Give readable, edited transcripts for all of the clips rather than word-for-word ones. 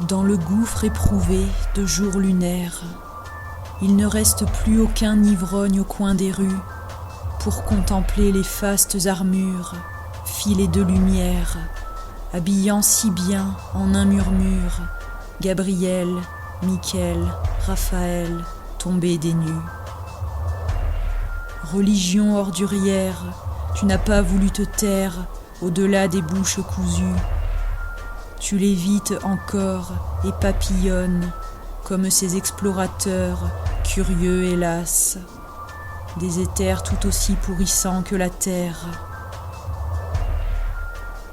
Dans le gouffre éprouvé de jours lunaires, il ne reste plus aucun ivrogne au coin des rues pour contempler les fastes armures filées de lumière, habillant si bien en un murmure Gabriel, Michael, Raphaël, tombés des nues. Religion ordurière, tu n'as pas voulu te taire au-delà des bouches cousues. Tu lévites encore et papillonnes comme ces explorateurs curieux hélas, des éthers tout aussi pourrissants que la terre.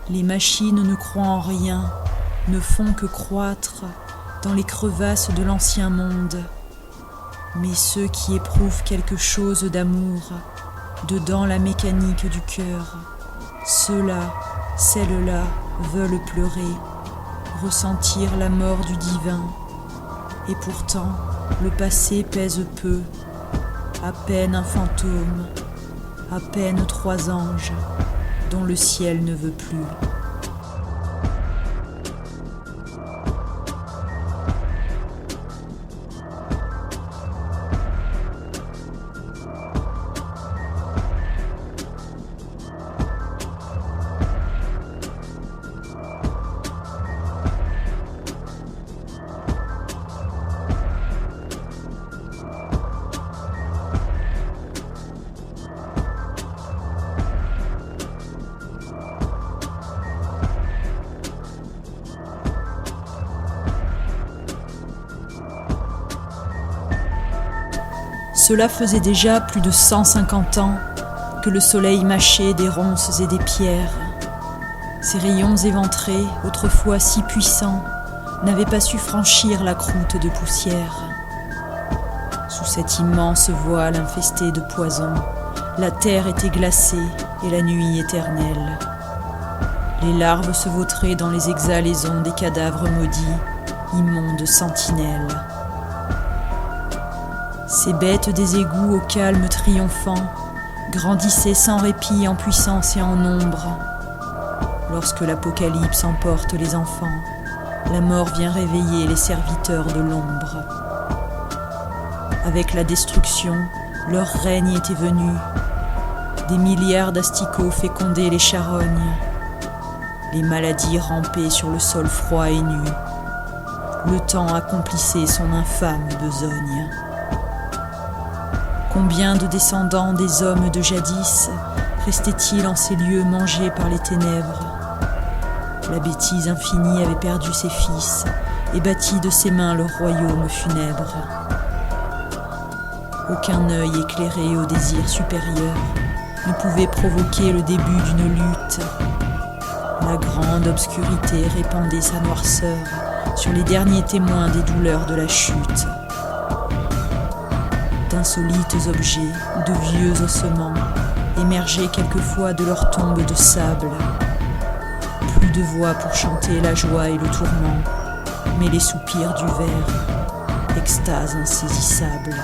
Les machines ne croient en rien, ne font que croître dans les crevasses de l'ancien monde. Mais ceux qui éprouvent quelque chose d'amour, dedans la mécanique du cœur, ceux-là, celles-là veulent pleurer, ressentir la mort du divin. Et pourtant, le passé pèse peu, à peine un fantôme, à peine 3 anges, dont le ciel ne veut plus. Cela faisait déjà plus de 150 ans que le soleil mâchait des ronces et des pierres. Ses rayons éventrés, autrefois si puissants, n'avaient pas su franchir la croûte de poussière. Sous cet immense voile infesté de poison, la terre était glacée et la nuit éternelle. Les larves se vautraient dans les exhalaisons des cadavres maudits, immondes sentinelles. Ces bêtes des égouts au calme triomphant grandissaient sans répit en puissance et en nombre. Lorsque l'Apocalypse emporte les enfants, la mort vient réveiller les serviteurs de l'ombre. Avec la destruction, leur règne était venu. Des milliards d'asticots fécondaient les charognes. Les maladies rampaient sur le sol froid et nu. Le temps accomplissait son infâme besogne. Combien de descendants des hommes de jadis restaient-ils en ces lieux mangés par les ténèbres? La bêtise infinie avait perdu ses fils et bâti de ses mains le royaume funèbre. Aucun œil éclairé au désir supérieur ne pouvait provoquer le début d'une lutte. La grande obscurité répandait sa noirceur sur les derniers témoins des douleurs de la chute. D'insolites objets ou de vieux ossements émergeaient quelquefois de leur tombe de sable. Plus de voix pour chanter la joie et le tourment, mais les soupirs du ver, extase insaisissable.